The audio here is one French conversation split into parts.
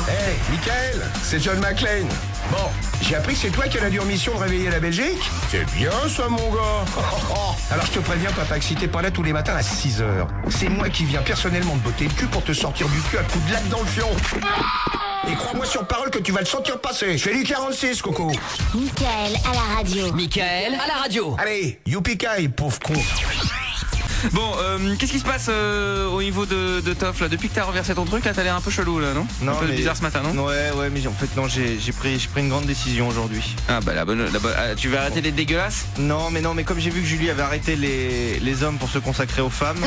Hey, Michael, c'est John McClane. Bon, j'ai appris que c'est toi qui as la dure mission de réveiller la Belgique. C'est bien ça, mon gars. Alors je te préviens, papa, que si t'es pas là tous les matins à 6h, c'est moi qui viens personnellement te botter le cul pour te sortir du cul à coups de latte dans le fion. Et crois-moi sur parole que tu vas le sentir passer. Je fais du 46, Coco. Michael à la radio. Michael à la radio. Allez, youpi-kai, pauvre con. Bon, qu'est-ce qui se passe au niveau de Toff là? Depuis que t'as renversé ton truc là, t'as l'air un peu chelou là, non? Non, un peu mais... bizarre ce matin, non? Ouais, mais en fait non, j'ai pris une grande décision aujourd'hui. Ah bah tu vas arrêter d'être dégueulasse? Non, mais comme j'ai vu que Julie avait arrêté les hommes pour se consacrer aux femmes,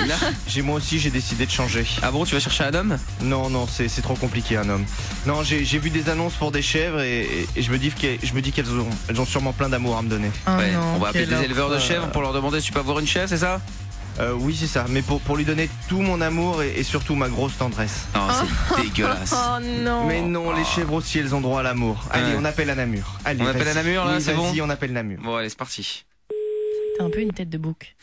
là, moi aussi j'ai décidé de changer. Ah bon, tu vas chercher un homme? Non, c'est trop compliqué un homme. Non, j'ai vu des annonces pour des chèvres et je me dis qu'elles ont sûrement plein d'amour à me donner. Oh Ouais, non, on va appeler quelle des éleveurs de horreur. chèvres pour leur demander si tu peux avoir une chèvre, c'est ça? Oui, c'est ça, mais pour lui donner tout mon amour et surtout ma grosse tendresse. Non, c'est dégueulasse. Oh non. Mais non, les chèvres aussi, elles ont droit à l'amour. Allez, Ouais. on appelle à Namur. Allez, On appelle vas-y. à Namur, là, Oui, c'est vas-y, bon on appelle Namur. Bon, allez, c'est parti. T'as un peu une tête de bouc.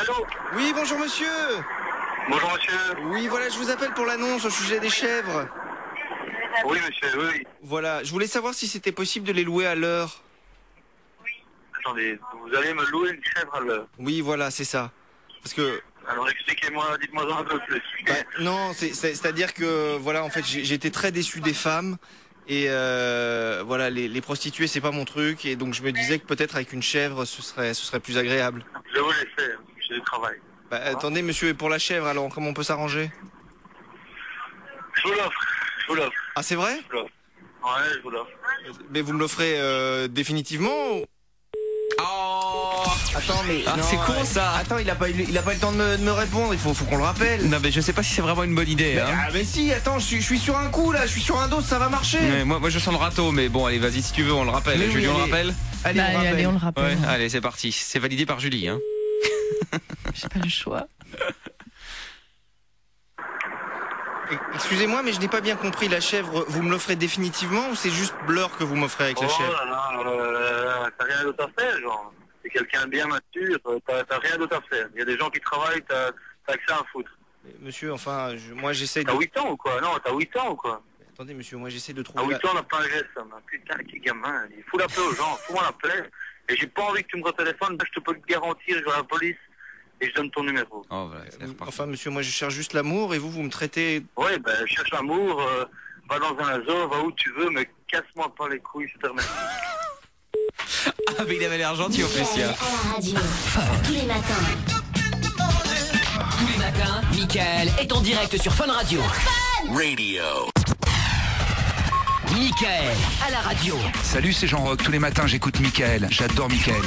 Allô? Oui, bonjour monsieur. Bonjour monsieur. Oui, voilà, je vous appelle pour l'annonce au sujet des chèvres. Oui monsieur, oui. Voilà, je voulais savoir si c'était possible de les louer à l'heure. Attendez, vous allez me louer une chèvre à l'heure. Oui, voilà, c'est ça. Parce que Alors expliquez-moi, dites-moi un peu plus. non, c'est-à-dire que voilà, en fait, j'ai été très déçu des femmes et voilà, les prostituées, c'est pas mon truc et donc je me disais que peut-être avec une chèvre, ce serait plus agréable. Je vous laisse, j'ai du travail. Bah, attendez, monsieur, et pour la chèvre, alors comment on peut s'arranger? Je vous l'offre. Ah, c'est vrai? Je vous l'offre. Ouais, je vous l'offre. Mais vous me l'offrez définitivement ou... Oh Attends, mais Ah, non, c'est con, ça. Attends, il a pas eu le temps de me répondre. Il faut qu'on le rappelle. Non, mais je sais pas si c'est vraiment une bonne idée. Mais, Hein. mais si, attends, je suis sur un coup là, je suis sur un dos, ça va marcher. Ouais, moi je sens le râteau, mais bon, allez, vas-y, si tu veux, on le rappelle. Mais oui, Julie, on le allez. rappelle? Allez, Bah, on rappelle. allez, on le rappelle. Ouais, allez, c'est parti. C'est validé par Julie, hein. J'ai pas le choix. Excusez-moi, mais je n'ai pas bien compris. La chèvre, vous me l'offrez définitivement ou c'est juste Blur que vous m'offrez avec la Oh chèvre? là, t'as rien d'autre à faire, genre. T'es quelqu'un de bien mature, t'as rien d'autre à faire. Il y a des gens qui travaillent, t'as que ça à foutre. Mais monsieur, enfin, moi j'essaie de... T'as 8 ans ou quoi? Non, t'as 8 ans ou quoi? Attendez, monsieur, moi j'essaie de À trouver... 8 ans, on n'a pas un geste, ça. Putain, quel gamin. Il faut la paix aux gens, faut-moi la paix. Et j'ai pas envie que tu me retéléphones, je te peux te garantir, je vais à la police et je donne ton numéro. Oh, voilà, c'est reparti. Enfin, monsieur, moi je cherche juste l'amour et vous me traitez... Ouais, ben, cherche l'amour, va dans un zoo, va où tu veux, mais casse-moi pas les couilles, je te remercie. Ah, mais il avait l'air gentil en plus, Michael tiens. à la radio. Tous les matins. Tous les matins, Michael est en direct sur Fun Radio. Michael à la radio. Salut, c'est Jean-Roch. Tous les matins, j'écoute Michael. J'adore Michael.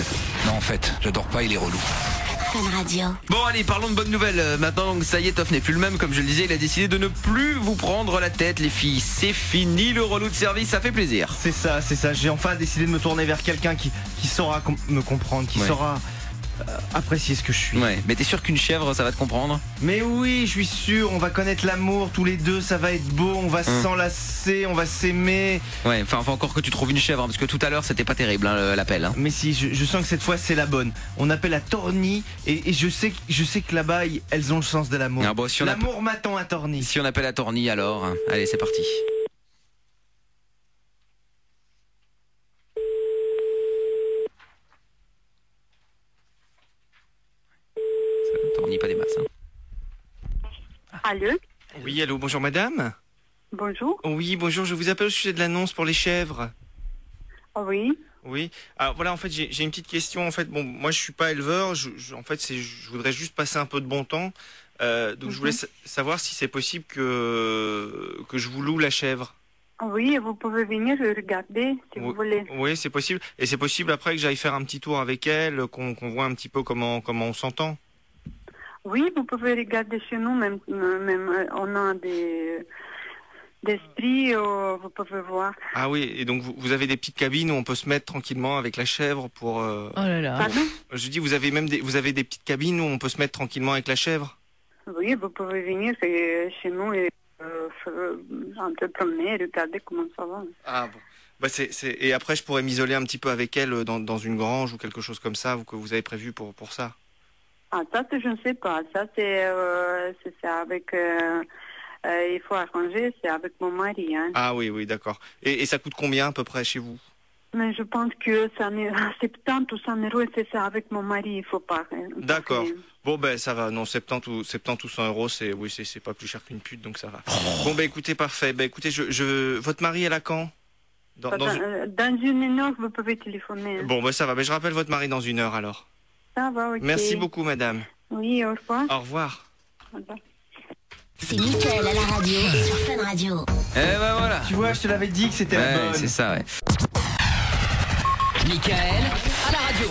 Non, en fait, j'adore pas, il est relou. Fun Radio. Bon, allez, parlons de bonnes nouvelles. Maintenant, donc, ça y est, Toff n'est plus le même. Comme je le disais, il a décidé de ne plus vous prendre la tête, les filles. C'est fini, le relou de service, ça fait plaisir. C'est ça. J'ai enfin décidé de me tourner vers quelqu'un qui saura me comprendre, qui Ouais. saura apprécier ce que je suis. Ouais, mais t'es sûr qu'une chèvre, ça va te comprendre? Mais oui, je suis sûr, on va connaître l'amour tous les deux, ça va être beau, on va s'enlacer, on va s'aimer. Ouais, enfin, faut encore que tu trouves une chèvre, hein, parce que tout à l'heure, c'était pas terrible, hein, l'appel. Hein. Mais si, je sens que cette fois c'est la bonne. On appelle à Torny et je sais que là-bas, elles ont le sens de l'amour. Ah bon, si on L'amour m'attend à Torny. Si on appelle à Torny, alors, hein. Allez, c'est parti. Torny, pas des masses. Hein. Allô? Oui, allô, bonjour madame. Bonjour. Oui, bonjour, je vous appelle au sujet de l'annonce pour les chèvres. Oui. Oui. Alors voilà, en fait, j'ai une petite question. En fait, bon, moi, je suis pas éleveur. En fait, je voudrais juste passer un peu de bon temps. Donc, je voulais savoir si c'est possible que je vous loue la chèvre. Oui, vous pouvez venir regarder si vous voulez. Oui, c'est possible. Et c'est possible après que j'aille faire un petit tour avec elle, qu'on voit un petit peu comment on s'entend. Oui, vous pouvez regarder chez nous, même on a des prix, vous pouvez voir. Ah oui, et donc vous avez des petites cabines où on peut se mettre tranquillement avec la chèvre pour... Oh là là. Pardon? Je dis, vous avez des petites cabines où on peut se mettre tranquillement avec la chèvre? Oui, vous pouvez venir chez nous et un peu promener, regarder comment ça va. Ah bon. Bah et après, je pourrais m'isoler un petit peu avec elle dans une grange ou quelque chose comme ça, ou que vous avez prévu pour ça. Ah, ça, je ne sais pas. Ça, c'est avec... il faut arranger, c'est avec mon mari. Hein. Ah oui, d'accord. Et ça coûte combien à peu près chez vous? Mais je pense que 70 ou 100 euros, c'est ça avec mon mari, il faut pas. D'accord. Bon ben ça va, non 70 ou 100 euros, c'est pas plus cher qu'une pute, donc ça va. Bon ben écoutez, parfait. Ben écoutez, votre mari elle a quand? Dans une heure, vous pouvez téléphoner. Hein. Bon ben ça va, ben je rappelle votre mari dans une heure alors. Ça va, ok. Merci beaucoup madame. Oui, au revoir. Au revoir. Au revoir. C'est Mickaël à la radio sur Fun Radio. Eh ben voilà. Tu vois, je te l'avais dit que c'était la bonne. C'est ça, ouais. Mickaël à la radio.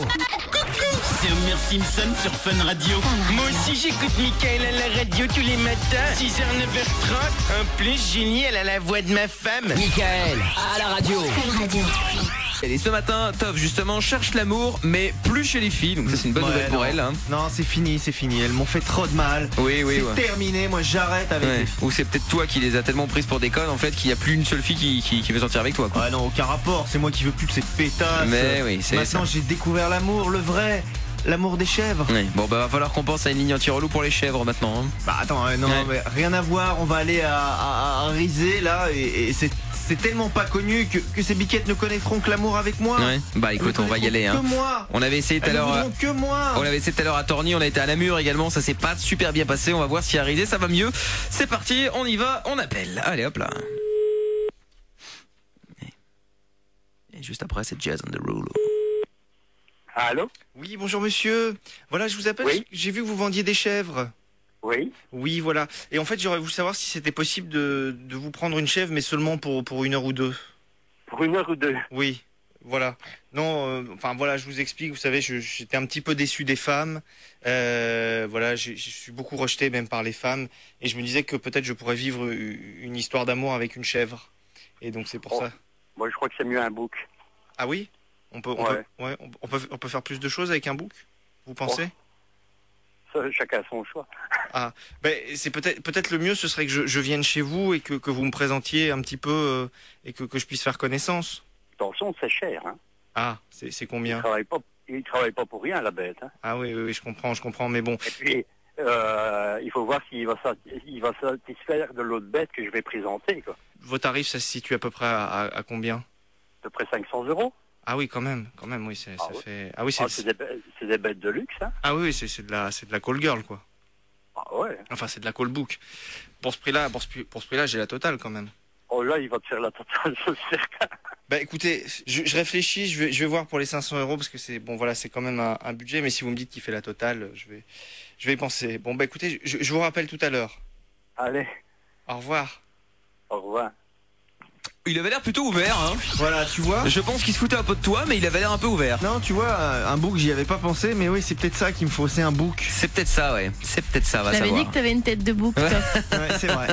C'est Homer Simpson sur Fun Radio. Moi aussi j'écoute Mickaël à la radio tous les matins, 6h, 9h30. En plus, génial à la voix de ma femme. Mickaël à la radio. Fun Radio. Et ce matin, Toff justement cherche l'amour, mais plus chez les filles, donc ça c'est une bonne nouvelle pour elle. Hein. Non, c'est fini. Elles m'ont fait trop de mal. Oui. C'est terminé, moi j'arrête avec les filles. Ou c'est peut-être toi qui les a tellement prises pour des connes en fait qu'il n'y a plus une seule fille qui veut sortir avec toi. Quoi. Ah non, aucun rapport, c'est moi qui veux plus de ces pétasses. Mais oui, c'est maintenant ça. J'ai découvert l'amour, le vrai. L'amour des chèvres. Oui. Bon bah va falloir qu'on pense à une ligne anti-relou pour les chèvres maintenant. Hein. Bah attends, non, mais rien à voir. On va aller à Rizé là et c'est tellement pas connu que ces biquettes ne connaîtront que l'amour avec moi. Ouais. Bah écoute, on va y aller. Hein. Moi. On avait essayé tout à l'heure. Que moi. On avait essayé tout à l'heure à Torny, on a été à Namur également. Ça s'est pas super bien passé. On va voir si à Rizé ça va mieux. C'est parti, on y va, on appelle. Allez hop là. Et juste après c'est Jazz on the Roll. Allô? Oui, bonjour monsieur. Voilà, je vous appelle. Oui. J'ai vu que vous vendiez des chèvres. Oui. Oui, voilà. Et en fait, j'aurais voulu savoir si c'était possible de vous prendre une chèvre, mais seulement pour une heure ou deux. Pour une heure ou deux? Oui, voilà. Non, enfin voilà, je vous explique. Vous savez, j'étais un petit peu déçu des femmes. Voilà, je suis beaucoup rejeté même par les femmes. Et je me disais que peut-être je pourrais vivre une histoire d'amour avec une chèvre. Et donc c'est pour ça. Moi, je crois que c'est mieux un bouc. Ah oui? On peut faire plus de choses avec un bouc, vous pensez? Ça, chacun a son choix. Ah, ben c'est peut-être le mieux, ce serait que je vienne chez vous et que vous me présentiez un petit peu et que je puisse faire connaissance. Attention, c'est cher. Hein. Ah, c'est combien? Il travaille pas pour rien, la bête. Hein. Ah oui, je comprends, mais bon. Et puis, il faut voir s'il va satisfaire de l'autre bête que je vais présenter, quoi. Vos tarifs, ça se situe à peu près à combien? À peu près 500 euros. Ah oui, quand même, oui, ça fait. Ah oui, c'est des bêtes de luxe, hein. Ah oui, c'est de la call girl, quoi. Ah ouais. Enfin, c'est de la call book. Pour ce prix-là, j'ai la totale quand même. Oh là, il va te faire la totale, c'est certain. Bah écoutez, je réfléchis, je vais voir pour les 500 euros parce que c'est quand même un budget. Mais si vous me dites qu'il fait la totale, je vais y penser. Bon bah écoutez, je vous rappelle tout à l'heure. Allez. Au revoir. Au revoir. Il avait l'air plutôt ouvert, hein. Voilà, tu vois. Je pense qu'il se foutait un peu de toi, mais il avait l'air un peu ouvert. Non, tu vois, un bouc, j'y avais pas pensé, mais oui, c'est peut-être ça qu'il me faut, c'est un bouc. C'est peut-être ça, ouais. C'est peut-être ça, va savoir. J'avais dit que t'avais une tête de bouc, toi. Ouais, c'est vrai.